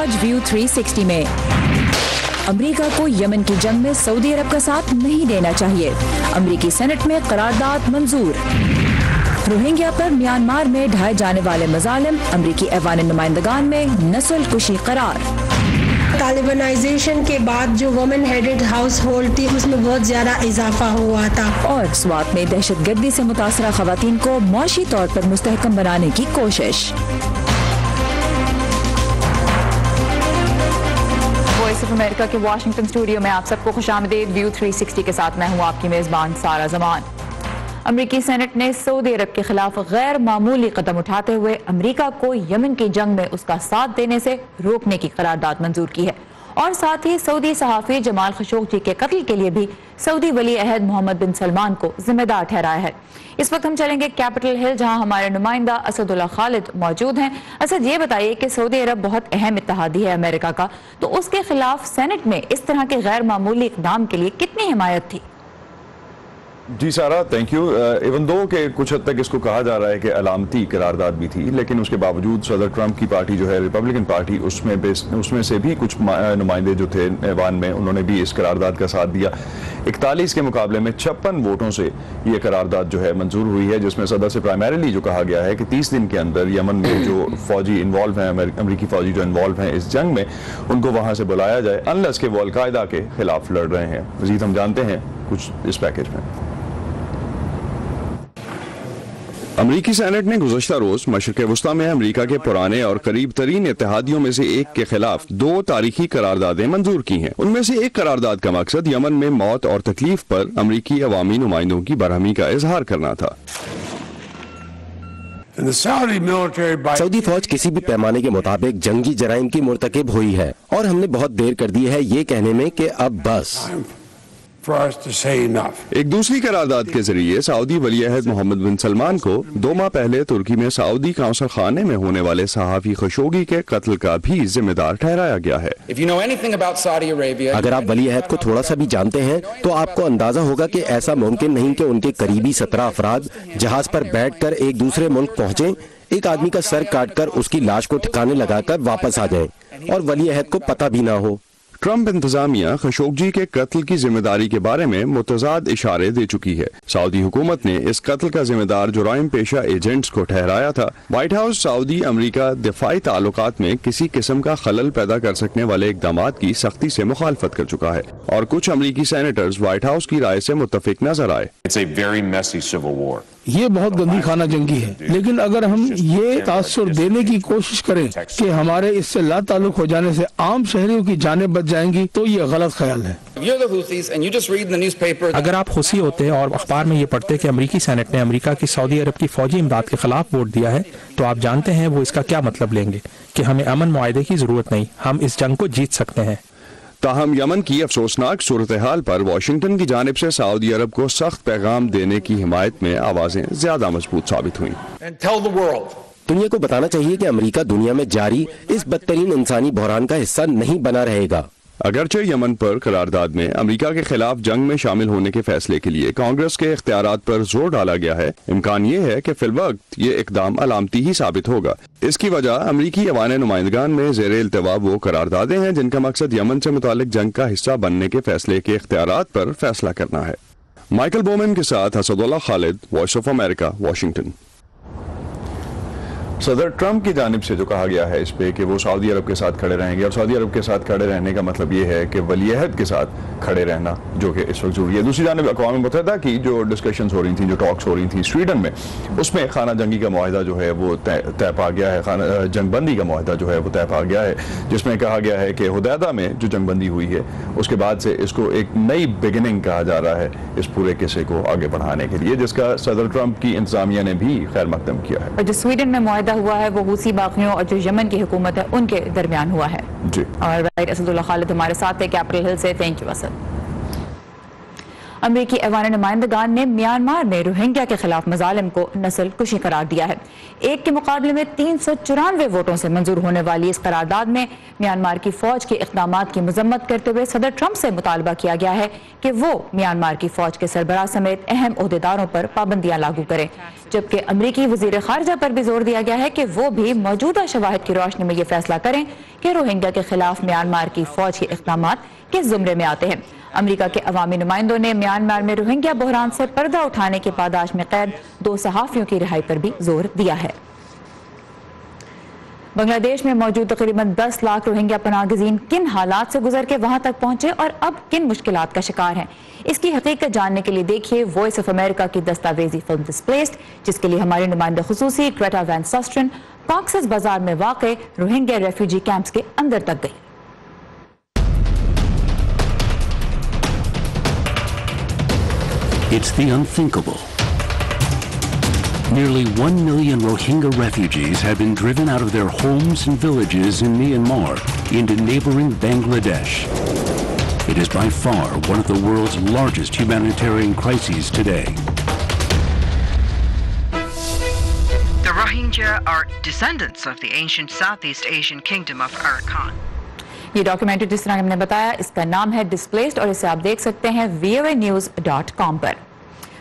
آج ویو 360 میں امریکہ کو یمن کی جنگ میں سعودی عرب کا ساتھ نہیں دینا چاہیے، امریکی سینٹ میں قرارداد منظور۔ روہنگیا پر میانمار میں ڈھائے جانے والے مظالم، امریکی ایوان نمائندگان میں نسل کشی قرار۔ طالبانائزیشن کے بعد جو وومن ہیڈڈ ہاؤس ہولڈ تھی اس میں بہت زیادہ اضافہ ہوا تھا۔ اور سوات میں دہشت گردی سے متاثرہ خواتین کو معاشی طور پر مستحکم بنانے کی کوشش۔ وائس آف امریکہ کے واشنگٹن اسٹوڈیو میں آپ سب کو خوش آمدید۔ ویو 360 کے ساتھ میں ہوں آپ کی میزبان سارا زمان۔ امریکی سینٹ نے سعودی عرب کے خلاف غیر معمولی قدم اٹھاتے ہوئے امریکہ کو یمن کی جنگ میں اس کا ساتھ دینے سے روکنے کی قرارداد منظور کی ہے، اور ساتھ ہی سعودی صحافی جمال خشوگی کے قتل کے لیے بھی سعودی ولی عہد محمد بن سلمان کو ذمہ دار ٹھہرایا ہے۔ اس وقت ہم چلیں گے کیپٹل ہل، جہاں ہمارے نمائندہ اسد اللہ خالد موجود ہیں۔ اسد، یہ بتائیے کہ سعودی عرب بہت اہم اتحادی ہے امریکہ کا، تو اس کے خلاف سینٹ میں اس طرح کے غیر معمولی اقدام کے لیے کتنی حمایت تھی؟ جی سارا، تھینک یو۔ ایون دو کہ کچھ حد تک اس کو کہا جا رہا ہے کہ علامتی قرارداد بھی تھی، لیکن اس کے باوجود صدر ٹرمپ کی پارٹی جو ہے ریپبلکن پارٹی، اس میں سے بھی کچھ نمائندے جو تھے ایوان میں، انہوں نے بھی اس قرارداد کا ساتھ دیا۔ 41 کے مقابلے میں 56 ووٹوں سے یہ قرارداد جو ہے منظور ہوئی ہے، جس میں صدر سے پرائمریلی جو کہا گیا ہے کہ 30 دن کے اندر یمن میں جو فوجی انوالو ہیں، امریکی فوجی جو انوالو ہیں اس جنگ میں، ان کو وہاں سے بلایا جائے، انلیس کہ وہ القاعدہ کے خلاف لڑ رہے ہیں۔ مزید ہم جانتے ہیں کچھ اس پیکیج میں۔ امریکی سینٹ نے گزشتہ روز مشرق وسطی میں امریکہ کے پرانے اور قریب ترین اتحادیوں میں سے ایک کے خلاف 2 تاریخی قراردادیں منظور کی ہیں۔ ان میں سے ایک قرارداد کا مقصد یمن میں موت اور تکلیف پر امریکی عوامی نمائندوں کی برہمی کا اظہار کرنا تھا۔ سعودی فوج کسی بھی پیمانے کے مطابق جنگی جرائم کی مرتکب ہوئی ہے، اور ہم نے بہت دیر کر دی ہے یہ کہنے میں کہ اب بس۔ ایک دوسری قرارداد کے ذریعے سعودی ولی عہد محمد بن سلمان کو 2 ماہ پہلے ترکی میں سعودی قونصل خانے میں ہونے والے صحافی خشوگی کے قتل کا بھی ذمہ دار ٹھہرایا گیا ہے۔ اگر آپ ولی عہد کو تھوڑا سا بھی جانتے ہیں تو آپ کو اندازہ ہوگا کہ ایسا ممکن نہیں کہ ان کے قریبی 17 افراد جہاز پر بیٹھ کر ایک دوسرے ملک پہنچیں، ایک آدمی کا سر کاٹ کر اس کی لاش کو ٹھکانے لگا کر واپس آ جائیں اور ولی عہد کو پتہ بھی نہ ہو۔ ٹرمپ انتظامیہ خشوگی کے قتل کی ذمہ داری کے بارے میں متضاد اشارے دے چکی ہے۔ سعودی حکومت نے اس قتل کا ذمہ دار جرائم پیشہ ایجنٹس کو ٹھہرایا تھا۔ وائٹ ہاؤس سعودی امریکہ دفاعی تعلقات میں کسی قسم کا خلل پیدا کر سکنے والے اقدامات کی سختی سے مخالفت کر چکا ہے، اور کچھ امریکی سینیٹرز وائٹ ہاؤس کی رائے سے متفق نظر آئے۔ یہ بہت گندی خانہ جنگی ہے، لیکن اگر ہم یہ تاثر دینے کی کوشش کریں کہ ہمارے اس سے لا تعلق ہو جانے سے عام شہریوں کی جانیں بچ جائیں گی تو یہ غلط خیال ہے۔ اگر آپ حوثی ہوتے اور اخبار میں یہ پڑھتے کہ امریکی سینٹ نے امریکہ کی سعودی عرب کی فوجی امداد کے خلاف ووٹ دیا ہے، تو آپ جانتے ہیں وہ اس کا کیا مطلب لیں گے کہ ہمیں امن معاہدے کی ضرورت نہیں، ہم اس جنگ کو جیت سکتے ہیں۔ تاہم یمن کی افسوسناک صورتحال پر واشنگٹن کی جانب سے سعودی عرب کو سخت پیغام دینے کی حمایت میں آوازیں زیادہ مضبوط ثابت ہوئیں۔ دنیا کو بتانا چاہیے کہ امریکہ دنیا میں جاری اس بدترین انسانی بحران کا حصہ نہیں بنا رہے گا۔ اگرچہ یمن پر قرارداد میں امریکہ کے خلاف جنگ میں شامل ہونے کے فیصلے کے لیے کانگریس کے اختیارات پر زور ڈالا گیا ہے، امکان یہ ہے کہ فی الوقت یہ اقدام علامتی ہی ثابت ہوگا۔ اس کی وجہ امریکی ایوان نمائندگان میں زیر التوا وہ قراردادیں ہیں جن کا مقصد یمن سے متعلق جنگ کا حصہ بننے کے فیصلے کے اختیارات پر فیصلہ کرنا ہے۔ مائیکل بومن کے ساتھ اسد اللہ خالد، وائس آف امریکہ، واشنگٹن۔ صدر ٹرمپ کی جانب سے جو کہا گیا ہے اس پہ کہ وہ سعودی عرب کے ساتھ کھڑے رہیں گے، اور سعودی عرب کے ساتھ کھڑے رہنے کا مطلب یہ ہے کہ ولی عہد کے ساتھ کھڑے رہنا، جو کہ اس وقت ضروری ہے۔ دوسری جانب اقوام متحدہ کی جو ڈسکشنز ہو رہی تھیں، جو ٹاکس ہو رہی تھیں سویڈن میں، اس میں خانہ جنگی کا معاہدہ جو ہے وہ طے پا گیا ہے، خانہ جنگ بندی کا معاہدہ جو ہے وہ طے پا گیا ہے، جس میں کہا گیا ہے کہ حدیدہ میں جو جنگ بندی ہوئی ہے اس کے بعد سے اس کو ایک نئی بگننگ کہا جا رہا ہے اس پورے قصے کو آگے بڑھانے کے لیے، جس کا صدر ٹرمپ کی انتظامیہ نے بھی خیر مقدم کیا ہے۔ اور جو سویڈن میں معاہدہ ہوا ہے وہ حوثی باغیوں اور جو یمن کی حکومت ہے ان کے درمیان ہوا ہے۔ جی، اور اسد اللہ خالد ہمارے ساتھ ہے کیپٹل ہل سے۔ Thank you Asad. امریکی ایوان نمائندگان نے میانمار میں روہنگیا کے خلاف مظالم کو نسل کشی قرار دیا ہے. ایک کے مقابلے میں 394 ووٹوں سے منظور ہونے والی اس قرارداد میں میانمار کی فوج کے اقدامات کی مذمت کرتے ہوئے صدر ٹرمپ سے مطالبہ کیا گیا ہے کہ وہ میانمار کی فوج کے سربراہ سمیت اہم عہدیداروں پر پابندیاں لاگو کریں، جبکہ امریکی وزیر خارجہ پر بھی زور دیا گیا ہے کہ وہ بھی موجودہ شواہد کی روشنی میں یہ فیصلہ کریں کہ روہنگیا کے خلاف میانمار کی فوج کے اقدامات کس زمرے میں آتے ہیں. امریکہ کے عوامی نمائندوں نے میانمار میں روہنگیا بحران سے پردہ اٹھانے کی پاداش میں قید 2 صحافیوں کی رہائی پر بھی زور دیا ہے. بنگلہ دیش میں موجود تقریباً 10 لاکھ روہنگیا پناہ گزین کن حالات سے گزر کے وہاں تک پہنچے اور اب کن مشکلات کا شکار ہیں، اس کی حقیقت جاننے کے لیے دیکھیے وائس آف امریکہ کی دستاویزی فلم ڈسپلیسڈ، جس کے لیے ہماری نمائندہ خصوصی گریٹا وین سسٹرن کاکسس بازار میں واقع روہنگیا ریفیوجی کیمپس کے اندر تک گئی. It's the unthinkable. Nearly 1 million Rohingya refugees have been driven out of their homes and villages in Myanmar into neighboring Bangladesh. It is by far one of the world's largest humanitarian crises today. The Rohingya are descendants of the ancient Southeast Asian kingdom of Arakan. یہ documentary جس طرح ہم نے بتایا اس کا نام ہے displaced اور اسے آپ دیکھ سکتے ہیں voanews.com پر.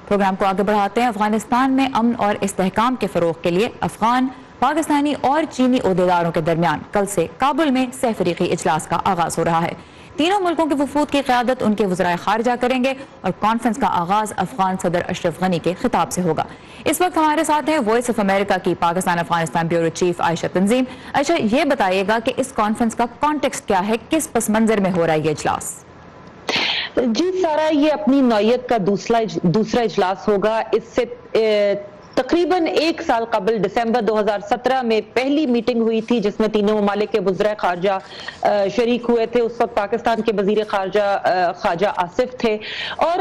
پروگرام کو آگے بڑھاتے ہیں. افغانستان میں امن اور استحکام کے فروغ کے لیے افغان، پاکستانی اور چینی عہدیداروں کے درمیان کل سے کابل میں سہ فریقی اجلاس کا آغاز ہو رہا ہے. تینوں ملکوں کے وفود کی قیادت ان کے وزرائے خارجہ کریں گے اور کانفرنس کا آغاز افغان صدر اشرف غنی کے خطاب سے ہوگا. اس وقت ہمارے ساتھ ہیں وائس آف امریکہ کی پاکستان افغانستان بیورو چیف عائشہ تنظیم. عائشہ، یہ بتائیے گا کہ اس کانفرنس کا کانٹیکسٹ کیا ہے، کس پس منظر میں ہو رہا ہے یہ اجلاس؟ جی سارا، یہ اپنی نوعیت کا دوسرا اجلاس ہوگا. اس سے تقریباً 1 سال قبل دسمبر 2017 میں پہلی میٹنگ ہوئی تھی جس میں تینوں ممالک کے وزراء خارجہ شریک ہوئے تھے. اس وقت پاکستان کے وزیر خارجہ آصف تھے. اور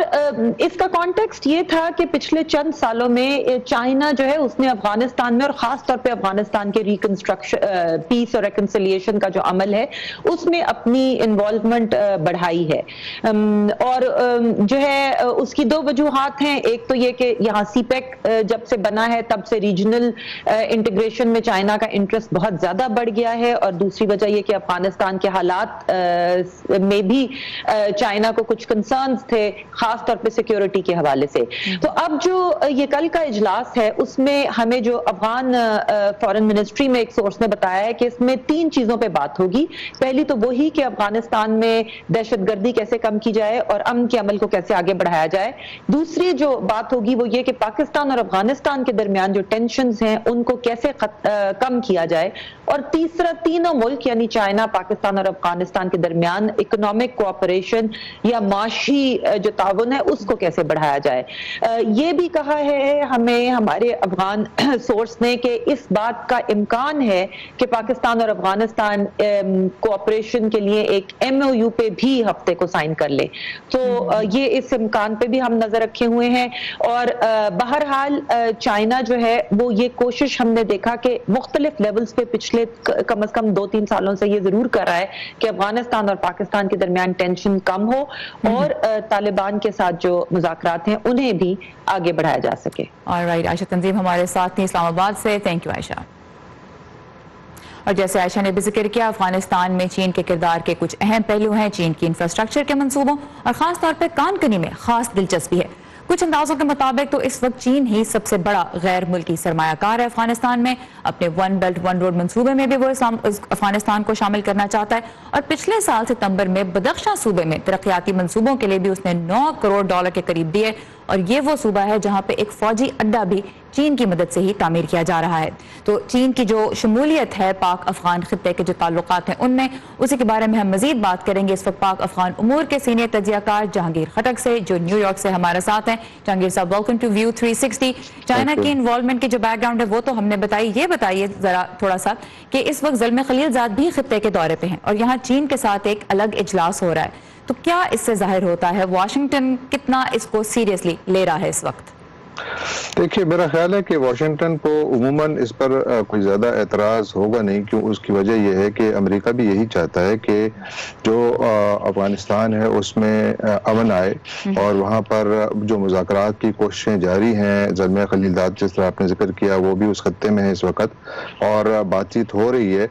اس کا کانٹیکسٹ یہ تھا کہ پچھلے چند سالوں میں چائنا جو ہے اس نے افغانستان میں اور خاص طور پہ افغانستان کے ریکنسٹرکشن، پیس اور ریکنسیلیشن کا جو عمل ہے اس میں اپنی انوالومنٹ بڑھائی ہے. اور جو ہے اس کی 2 وجوہات ہیں. ایک تو یہ کہ یہاں سی پیک جب سے بنا ہے تب سے ریجنل انٹیگریشن میں چائنا کا انٹرسٹ بہت زیادہ بڑھ گیا ہے. اور دوسری وجہ یہ کہ افغانستان کے حالات میں بھی چائنا کو کچھ کنسرنز تھے خاص طور پہ سیکیورٹی کے حوالے سے. تو اب جو یہ کل کا اجلاس ہے اس میں ہمیں جو افغان فارن منسٹری میں ایک سورس نے بتایا ہے کہ اس میں 3 چیزوں پہ بات ہوگی. پہلی تو وہی کہ افغانستان میں دہشت گردی کیسے کم کی جائے اور امن کے عمل کو کیسے آگے بڑھایا جائے. دوسری جو بات ہوگی وہ یہ کہ پاکستان اور افغانستان کے درمیان جو ٹینشنز ہیں ان کو کیسے کم کیا جائے. اور تیسرا، تینوں ملک یعنی چائنا، پاکستان اور افغانستان کے درمیان اکنامک کوآپریشن یا معاشی جو تعاون ہے اس کو کیسے بڑھایا جائے. یہ بھی کہا ہے ہمیں ہمارے افغان سورس نے کہ اس بات کا امکان ہے کہ پاکستان اور افغانستان کوآپریشن کے لیے ایک MOU پہ بھی ہفتے کو سائن کر لے. تو یہ اس امکان پہ بھی ہم نظر رکھے ہوئے ہیں. اور بہرحال چائنا جو ہے وہ یہ کوشش ہم نے دیکھا کہ مختلف لیولز پہ پچھلے کم از کم 2-3 سالوں سے یہ ضرور کر رہا ہے کہ افغانستان اور پاکستان کے درمیان ٹینشن کم ہو اور طالبان کے ساتھ جو مذاکرات ہیں انہیں بھی آگے بڑھایا جا سکے. آلرائٹ، عائشہ تنظیم ہمارے ساتھ تھی اسلام آباد سے. تھینک یو عائشہ. اور جیسے عائشہ نے بھی ذکر کیا، افغانستان میں چین کے کردار کے کچھ اہم پہلو ہیں. چین کی انفراسٹرکچر کے منصوبوں اور خاص طور پہ کان کنی میں خاص دلچسپی ہے. کچھ اندازوں کے مطابق تو اس وقت چین ہی سب سے بڑا غیر ملکی سرمایہ کار ہے افغانستان میں. اپنے 1 بیلٹ 1 روڈ منصوبے میں بھی وہ افغانستان کو شامل کرنا چاہتا ہے. اور پچھلے سال ستمبر میں بدخشاں صوبے میں ترقیاتی منصوبوں کے لیے بھی اس نے $9 کروڑ کے قریب دیے. اور یہ وہ صوبہ ہے جہاں پہ ایک فوجی اڈا بھی چین کی مدد سے ہی تعمیر کیا جا رہا ہے. تو چین کی جو شمولیت ہے پاک افغان خطے کے جو تعلقات ہیں ان میں، اسی کے بارے میں ہم مزید بات کریں گے اس وقت پاک افغان امور کے سینئر تجزیہ کار جہانگیر خٹک سے جو نیو یارک سے ہمارے ساتھ ہیں. جہانگیر صاحب، ویلکم ٹو ویو 360. چائنا کی انوالومنٹ کی جو بیک گراؤنڈ ہے وہ تو ہم نے بتائی. یہ بتائیے ذرا تھوڑا سا کہ اس وقت زلمے خلیل زاد بھی خطے کے دورے پہ ہیں اور یہاں چین کے ساتھ ایک الگ اجلاس ہو رہا ہے. تو کیا اس سے ظاہر ہوتا ہے واشنگٹن کتنا اس کو سیریسلی لے رہا ہے اس وقت؟ دیکھیے میرا خیال ہے کہ واشنگٹن کو عموماً اس پر کوئی زیادہ اعتراض ہوگا نہیں، کیوں اس کی وجہ یہ ہے کہ امریکہ بھی یہی چاہتا ہے کہ جو افغانستان ہے اس میں امن آئے، اور وہاں پر جو مذاکرات کی کوششیں جاری ہیں، زلمہ خلیلزاد جس طرح آپ نے ذکر کیا وہ بھی اس خطے میں ہے اس وقت، اور بات چیت ہو رہی ہے،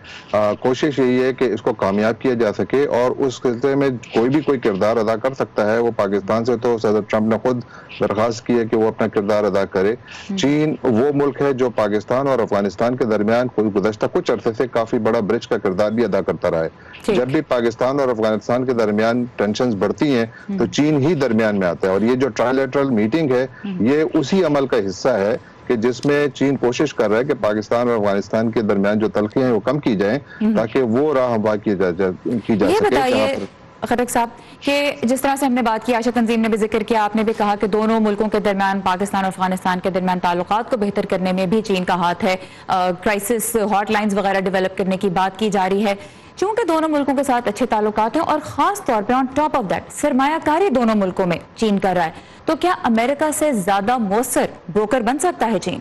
کوشش یہی ہے کہ اس کو کامیاب کیا جا سکے، اور اس خطے میں کوئی کردار ادا کر سکتا ہے۔ وہ پاکستان سے تو صدر ٹرمپ نے خود درخواست کی ہے کہ وہ اپنا کردار ادا کرے۔ چین وہ ملک ہے جو پاکستان اور افغانستان کے درمیان گزشتہ کچھ عرصے سے کافی بڑا برج کا کردار بھی ادا کرتا رہا ہے۔ جب بھی پاکستان اور افغانستان کے درمیان ٹینشنز بڑھتی ہیں تو چین ہی درمیان میں آتا ہے، اور یہ جو ٹرائلیٹرل میٹنگ ہے یہ اسی عمل کا حصہ ہے کہ جس میں چین کوشش کر رہا ہے کہ پاکستان اور افغانستان کے درمیان جو تلخیاں ہیں وہ کم کی جائیں تاکہ وہ راہ ہموار کی جا سکے۔ خٹک صاحب کہ جس طرح سے ہم نے بات کی، عائشہ تنظیم نے بھی ذکر کیا، آپ نے بھی کہا کہ دونوں ملکوں کے درمیان، پاکستان اور افغانستان کے درمیان تعلقات کو بہتر کرنے میں بھی چین کا ہاتھ ہے، کرائسس ہاٹ لائنز وغیرہ ڈیولپ کرنے کی بات کی جا رہی ہے۔ چونکہ دونوں ملکوں کے ساتھ اچھے تعلقات ہیں اور خاص طور پہ آن ٹاپ آف دیٹ سرمایہ کاری دونوں ملکوں میں چین کر رہا ہے، تو کیا امریکہ سے زیادہ مؤثر بروکر بن سکتا ہے چین؟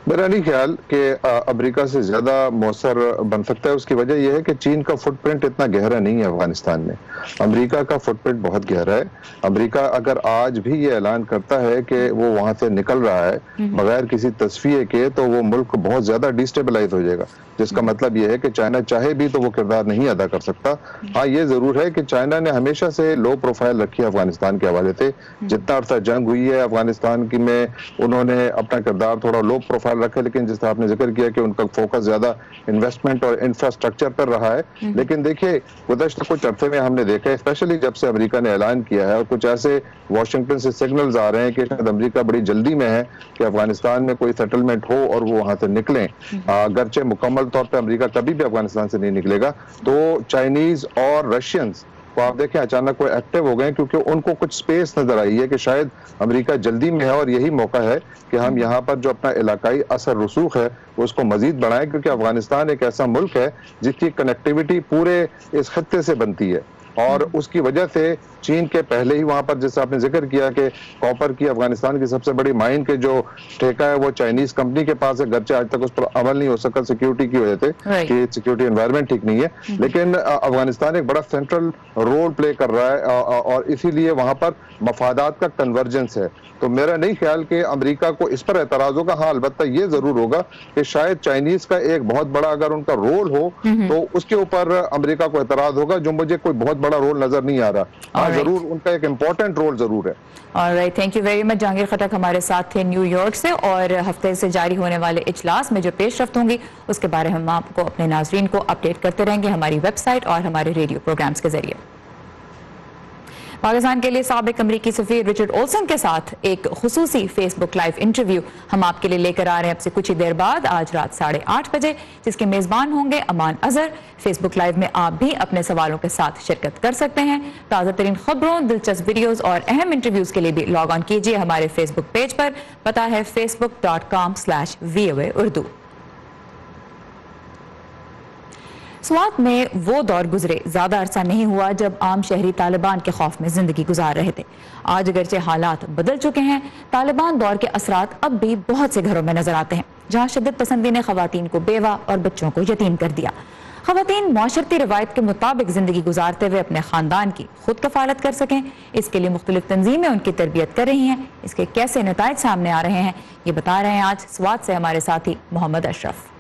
میرا نہیں خیال کہ امریکہ سے زیادہ مؤثر بن سکتا ہے۔ اس کی وجہ یہ ہے کہ چین کا فٹ پرنٹ اتنا گہرا نہیں ہے افغانستان میں، امریکہ کا فٹ پرنٹ بہت گہرا ہے۔ امریکہ اگر آج بھی یہ اعلان کرتا ہے کہ وہ وہاں سے نکل رہا ہے بغیر کسی تصفیے کے، تو وہ ملک بہت زیادہ ڈیسٹیبلائز ہو جائے گا، جس کا مطلب یہ ہے کہ چائنا چاہے بھی تو وہ کردار نہیں ادا کر سکتا۔ ہاں یہ ضرور ہے کہ چائنا نے ہمیشہ سے لو پروفائل رکھی ہے افغانستان کے حوالے سے، جتنا عرصہ جنگ ہوئی ہے افغانستان کی میں انہوں نے اپنا کردار تھوڑا لو پروفائل رکھا، لیکن جس طرح آپ نے ذکر کیا کہ ان کا فوکس زیادہ انویسٹمنٹ اور انفراسٹرکچر پر رہا ہے۔ لیکن دیکھیے گزشتہ کچھ عرصے میں ہم نے دیکھا ہے، اسپیشلی جب سے امریکہ نے اعلان کیا ہے، اور کچھ ایسے واشنگٹن سے سگنلز آ رہے ہیں کہ شاید امریکہ بڑی جلدی میں ہے کہ افغانستان میں کوئی سیٹلمنٹ ہو اور وہ وہاں سے نکلیں، اگرچہ مکمل طور پہ امریکہ کبھی بھی افغانستان سے نہیں نکلے گا۔ تو چائنیز اور رشینز کو آپ دیکھیں اچانک وہ ایکٹیو ہو گئے، کیونکہ ان کو کچھ سپیس نظر آئی ہے کہ شاید امریکہ جلدی میں ہے، اور یہی موقع ہے کہ ہم یہاں پر جو اپنا علاقائی اثر رسوخ ہے اس کو مزید بڑھائیں، کیونکہ افغانستان ایک ایسا ملک ہے جس کی کنیکٹیوٹی پورے اس خطے سے بنتی ہے، اور اس کی وجہ سے چین کے پہلے ہی وہاں پر جیسے آپ نے ذکر کیا کہ کاپر کی افغانستان کی سب سے بڑی مائن کے جو ٹھیکہ ہے وہ چائنیز کمپنی کے پاس ہے، گرچہ آج تک اس پر عمل نہیں ہو سکا سیکیورٹی کی وجہ سے کہ سیکیورٹی انوائرمنٹ ٹھیک نہیں ہے، لیکن افغانستان ایک بڑا سینٹرل رول پلے کر رہا ہے، اور اسی لیے وہاں پر مفادات کا کنورجنس ہے۔ تو میرا نہیں خیال کہ امریکہ کو اس پر اعتراض ہوگا۔ ہاں البتہ یہ ضرور ہوگا کہ شاید چائنیز کا ایک بہت بڑا اگر ان کا رول ہو تو اس کے اوپر امریکہ کو اعتراض ہوگا، جو مجھے کوئی بہت بڑا رول نظر نہیں آ رہا۔ ضرور ان کا ایک امپورٹنٹ رول ضرور ہے۔ All right, thank you very much. Jahangir Khattak ہمارے ساتھ تھے نیو یارک سے، اور ہفتے سے جاری ہونے والے اجلاس میں جو پیش رفت ہوں گی اس کے بارے ہم آپ کو اپنے ناظرین کو اپڈیٹ کرتے رہیں گے ہماری ویب سائٹ اور ہمارے ریڈیو پروگرامز کے ذریعے۔ پاکستان کے لیے سابق امریکی سفیر رچرڈ اولسن کے ساتھ ایک خصوصی فیس بک لائیو انٹرویو ہم آپ کے لیے لے کر آ رہے ہیں اب سے کچھ ہی دیر بعد، آج رات 8:30 بجے، جس کے میزبان ہوں گے امان اظہر۔ فیس بک لائیو میں آپ بھی اپنے سوالوں کے ساتھ شرکت کر سکتے ہیں۔ تازہ ترین خبروں، دلچسپ ویڈیوز اور اہم انٹرویوز کے لیے بھی لاگ آن کیجیے ہمارے فیس بک پیج پر، پتہ ہے facebook.com/VOA اردو۔ سوات میں وہ دور گزرے، زیادہ عرصہ نہیں ہوا جب عام شہری طالبان کے خوف میں زندگی گزار رہے تھے۔ آج اگرچہ حالات بدل چکے ہیں، طالبان دور کے اثرات اب بھی بہت سے گھروں میں نظر آتے ہیں، جہاں شدت پسندی نے خواتین کو بیوہ اور بچوں کو یتیم کر دیا۔ خواتین معاشرتی روایت کے مطابق زندگی گزارتے ہوئے اپنے خاندان کی خود کفالت کر سکیں، اس کے لیے مختلف تنظیمیں ان کی تربیت کر رہی ہیں۔ اس کے کیسے نتائج سامنے آ رہے ہیں یہ بتا رہے ہیں آج سوات سے ہمارے ساتھی محمد اشرف۔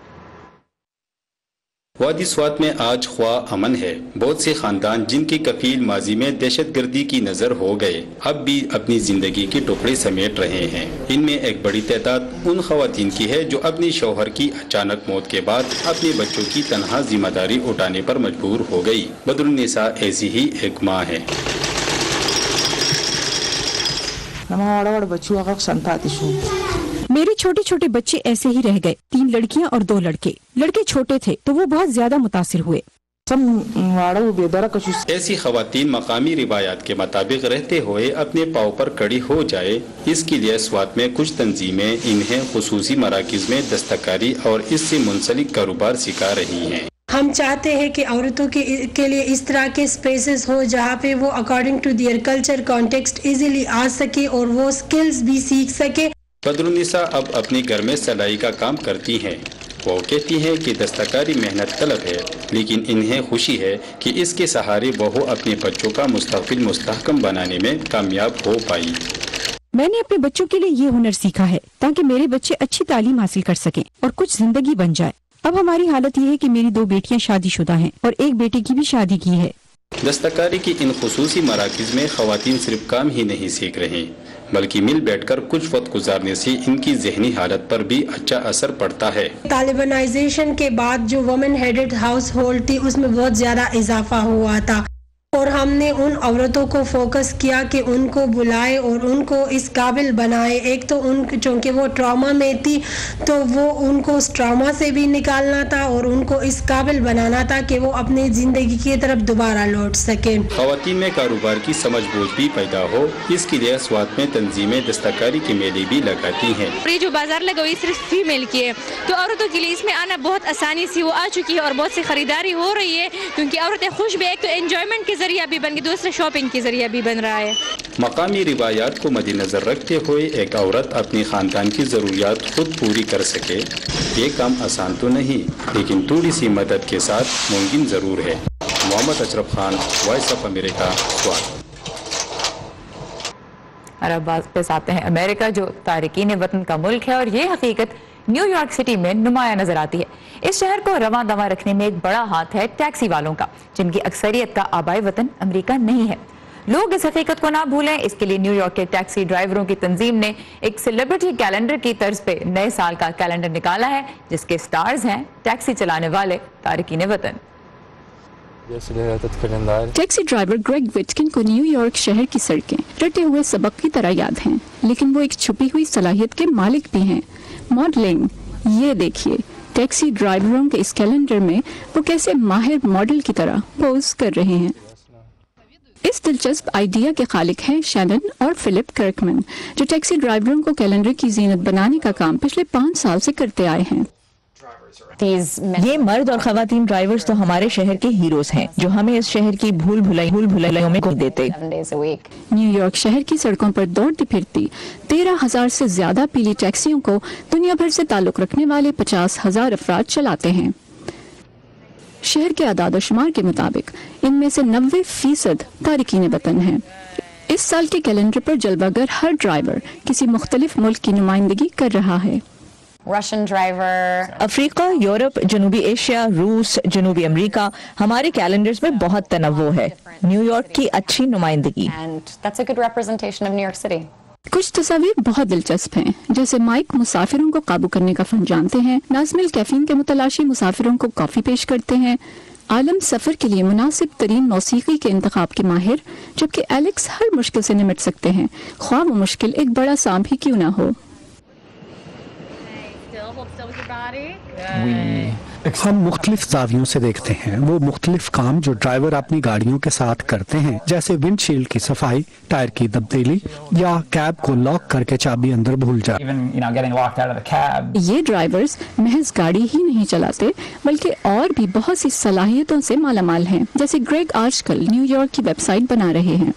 وادی سوات میں آج خواہ امن ہے۔ بہت سے خاندان جن کی کفیل ماضی میں دہشت گردی کی نظر ہو گئے اب بھی اپنی زندگی کے ٹکڑے سمیٹ رہے ہیں۔ ان میں ایک بڑی تعداد ان خواتین کی ہے جو اپنی شوہر کی اچانک موت کے بعد اپنے بچوں کی تنہا ذمہ داری اٹھانے پر مجبور ہو گئی۔ بدرالنساء ایسی ہی ایک ماں ہے۔ میرے چھوٹے چھوٹے بچے ایسے ہی رہ گئے، 3 لڑکیاں اور 2 لڑکے۔ لڑکے چھوٹے تھے تو وہ بہت زیادہ متاثر ہوئے۔ ایسی خواتین مقامی روایات کے مطابق رہتے ہوئے اپنے پاؤں پر کڑی ہو جائے، اس کے لیے سوات میں کچھ تنظیمیں انہیں خصوصی مراکز میں دستکاری اور اس سے منسلک کاروبار سکھا رہی ہیں۔ ہم چاہتے ہیں کہ عورتوں کے لیے اس طرح کے اسپیسز ہو جہاں پہ وہ according to their culture context easily آ سکے اور وہ سکلز بھی سیکھ سکے۔ بدرالنساء اب اپنے گھر میں سلائی کا کام کرتی ہیں۔ وہ کہتی ہیں کہ دستکاری محنت طلب ہے، لیکن انہیں خوشی ہے کہ اس کے سہارے وہ اپنے بچوں کا مستقبل مستحکم بنانے میں کامیاب ہو پائی۔ میں نے اپنے بچوں کے لیے یہ ہنر سیکھا ہے تاکہ میرے بچے اچھی تعلیم حاصل کر سکیں اور کچھ زندگی بن جائے۔ اب ہماری حالت یہ ہے کہ میری 2 بیٹیاں شادی شدہ ہیں اور ایک بیٹے کی بھی شادی کی ہے۔ دستکاری کی ان خصوصی مراکز میں خواتین صرف کام ہی نہیں سیکھ رہے، بلکہ مل بیٹھ کر کچھ وقت گزارنے سے ان کی ذہنی حالت پر بھی اچھا اثر پڑتا ہے۔ طالبانائزیشن کے بعد جو وومن ہیڈڈ ہاؤس ہولڈ تھی اس میں بہت زیادہ اضافہ ہوا تھا، اور ہم نے ان عورتوں کو فوکس کیا کہ ان کو بلائے اور ان کو اس قابل بنائے۔ ایک تو ان چونکہ وہ ٹراما میں تھی تو وہ ان کو اس ٹراما سے بھی نکالنا تھا اور ان کو اس قابل بنانا تھا کہ وہ اپنی زندگی کی طرف دوبارہ لوٹ سکیں۔ خواتین میں کاروبار کی سمجھ بوجھ بھی پیدا ہو، اس کے لیے سوات میں تنظیمیں دستکاری کے میلے بھی لگاتی ہیں۔ یہ جو بازار لگا ہوئی صرف فیمیل کی ہے، تو عورتوں کے لیے اس میں آنا بہت آسانی سے وہ آ چکی ہے اور بہت سی خریداری ہو رہی ہے، کیونکہ عورتیں خوش بھی، ایک تو انجوائمنٹ کے ذریعہ بھی بن گئی، دوسرے شاپنگ کے ذریعہ بھی بن رہا ہے۔ مقامی روایات کو مد نظر رکھتے ہوئے ایک عورت اپنی خاندان کی ضروریات خود پوری کر سکے، یہ کام آسان تو نہیں، لیکن تھوڑی سی مدد کے ساتھ ممکن ضرور ہے۔ Muhammad Ashraf Khan, Voice of America, Swat. اور اب بات پہ آتے ہیں امریکہ، جو تارکین وطن کا ملک ہے، اور یہ حقیقت نیو یارک سٹی میں نمایاں نظر آتی ہے۔ اس شہر کو رواں دواں رکھنے میں ایک بڑا ہاتھ ہے ٹیکسی والوں کا، جن کی اکثریت کا آبائی وطن امریکہ نہیں ہے۔ لوگ اس حقیقت کو نہ بھولیں، اس کے لیے نیو یارک کے ٹیکسی ڈرائیوروں کی تنظیم نے ایک سیلیبریٹی کیلنڈر کی طرز پہ نئے سال کا کیلنڈر نکالا ہے، جس کے سٹارز ہیں ٹیکسی چلانے والے تارکین وطن۔ ٹیکسی ڈرائیور گریگ وٹکن کو نیو یارک شہر کی سڑکیں رٹے ہوئے سبق کی طرح یاد ہیں، لیکن وہ ایک چھپی ہوئی صلاحیت کے مالک بھی ہیں، ماڈلنگ۔ یہ دیکھیے ٹیکسی ڈرائیوروں کے اس کیلنڈر میں وہ کیسے ماہر ماڈل کی طرح پوز کر رہے ہیں۔ اس دلچسپ آئیڈیا کے خالق ہیں شینن اور فلپ کرکمن، جو ٹیکسی ڈرائیوروں کو کیلنڈر کی زینت بنانے کا کام پچھلے 5 سال سے کرتے آئے ہیں۔ یہ مرد اور خواتین ڈرائیورز تو ہمارے شہر کے ہیروز ہیں، جو ہمیں اس شہر کی بھول بھلائیوں میں گم دیتے۔ نیو یارک شہر کی سڑکوں پر دوڑتی پھرتی 13,000 سے زیادہ پیلی ٹیکسیوں کو دنیا بھر سے تعلق رکھنے والے 50,000 افراد چلاتے ہیں۔ شہر کے اعداد و شمار کے مطابق ان میں سے 90% تارکین وطن ہیں۔ اس سال کے کیلنڈر پر جلوہ گر ہر ڈرائیور کسی مختلف ملک کی نمائندگی کر رہا ہے۔ افریقہ، یورپ، جنوبی ایشیا، روس، جنوبی امریکہ، ہمارے کیلنڈرز میں بہت تنوع ہے۔ نیو یارک کی اچھی نمائندگی۔ کچھ تصاویر بہت دلچسپ ہیں، جیسے مائک مسافروں کو قابو کرنے کا فن جانتے ہیں، نازمل کیفین کے متلاشی مسافروں کو کافی پیش کرتے ہیں، عالم سفر کے لیے مناسب ترین موسیقی کے انتخاب کے ماہر، جبکہ ایلیکس ہر مشکل سے نمٹ سکتے ہیں، خواہ وہ مشکل ایک بڑا سانپ ہی کیوں نہ ہو۔ ہم مختلف زاویوں سے دیکھتے ہیں وہ مختلف کام جو ڈرائیور اپنی گاڑیوں کے ساتھ کرتے ہیں، جیسے ونڈ شیلڈ کی صفائی، ٹائر کی تبدیلی یا کیب کو لاک کر کے چابی اندر بھول جائے۔ یہ ڈرائیورز محض گاڑی ہی نہیں چلاتے بلکہ اور بھی بہت سی صلاحیتوں سے مالا مال ہیں، جیسے گریگ آج کل نیو یارک کی ویب سائٹ بنا رہے ہیں۔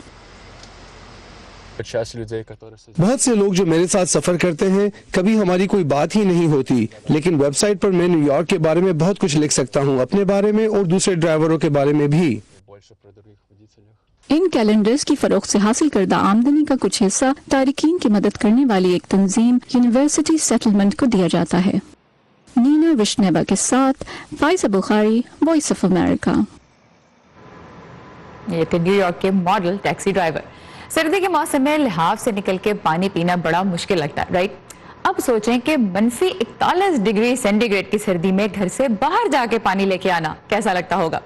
بہت سے لوگ جو میرے ساتھ سفر کرتے ہیں، کبھی ہماری کوئی بات ہی نہیں ہوتی، لیکن ویب سائٹ پر میں نیو یارک کے بارے میں بہت کچھ لکھ سکتا ہوں، اپنے بارے میں اور دوسرے ڈرائیوروں کے بارے میں بھی۔ ان کیلنڈرز کی فروخت سے حاصل کردہ آمدنی کا کچھ حصہ تارکین کی مدد کرنے والی ایک تنظیم یونیورسٹی سیٹلمنٹ کو دیا جاتا ہے۔ نینا وشنیوا کے ساتھ فائزہ بخاری، وائس آف امریکہ۔ یہ تھے نیو یارک کے ماڈل ٹیکسی ڈرائیور۔ سردی کے موسم میں لحاف سے نکل کے پانی پینا بڑا مشکل لگتا ہے، رائٹ؟ اب سوچیں کہ -41 ڈگری سینٹی گریڈ کی سردی میں گھر سے باہر جا کے پانی لے کے آنا کیسا لگتا ہوگا۔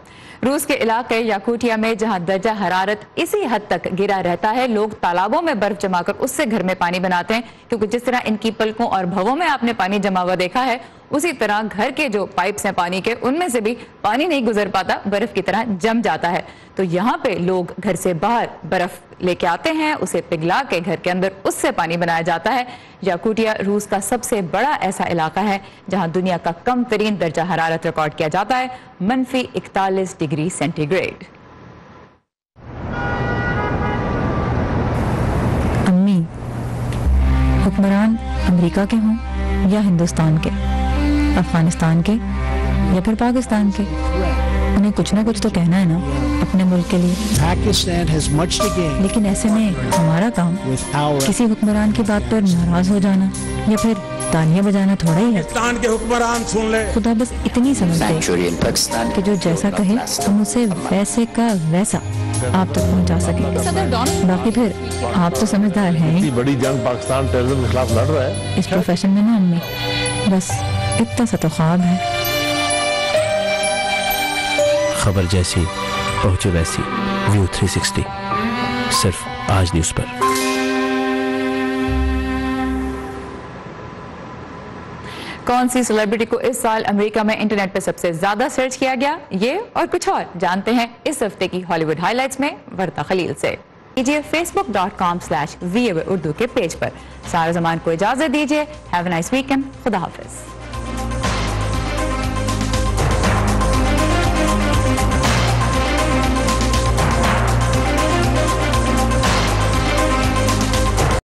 روس کے علاقے یاکوٹیا میں جہاں درجہ حرارت اسی حد تک گرا رہتا ہے، لوگ تالابوں میں برف جما کر اس سے گھر میں پانی بناتے ہیں، کیونکہ جس طرح ان کی پلکوں اور بھووں میں آپ نے پانی جما ہوا دیکھا ہے، اسی طرح گھر کے جو پائپس ہیں پانی کے، ان میں سے بھی پانی نہیں گزر پاتا، برف کی طرح جم جاتا ہے۔ تو تو یہاں پہ لوگ گھر سے باہر برف لے کے آتے ہیں، اسے پگھلا کے گھر کے اندر اس سے پانی بنایا جاتا ہے۔ یاکوٹیا روس کا سب سے بڑا ایسا علاقہ ہے جہاں دنیا کا کم ترین درجہ حرارت ریکارڈ کیا جاتا ہے، -41 ڈگری سینٹی گریڈ۔ امی، حکمران امریکہ کے ہوں یا ہندوستان کے، افغانستان کے یا پھر پاکستان کے، انہیں کچھ نہ کچھ تو کہنا ہے نا اپنے ملک کے لیے۔ لیکن ایسے میں ہمارا کام کسی حکمران کی بات پر ناراض ہو جانا یا پھر تالیاں بجانا تھوڑا ہی ہے۔ کے حکمران سن لے، خدا بس اتنی سمجھ دے کہ جو جیسا کہے ہم اسے ویسے کا ویسا آپ تک پہنچا سکیں۔ باقی پھر آپ تو سمجھدار ہیں، بڑی جنگ پاکستان ٹیررزم کے خلاف لڑ رہا ہے اس پروفیشن میں نا امی، بس اتنا سا تو خواب ہے۔ خبر جیسی پہنچے ویسی، ویو 360 صرف آج نیوز پر۔ کون سی سیلیبریٹی کو اس سال امریکہ میں انٹرنیٹ پہ سب سے زیادہ سرچ کیا گیا، یہ اور کچھ اور جانتے ہیں اس ہفتے کی ہالی ووڈ ہائی لائٹس میں ورتا خلیل سے۔ کیجیے facebook.com/VOA اردو کے پیج پر۔ سارا زمان کو اجازت دیجیے۔ Have a nice weekend. خدا حافظ۔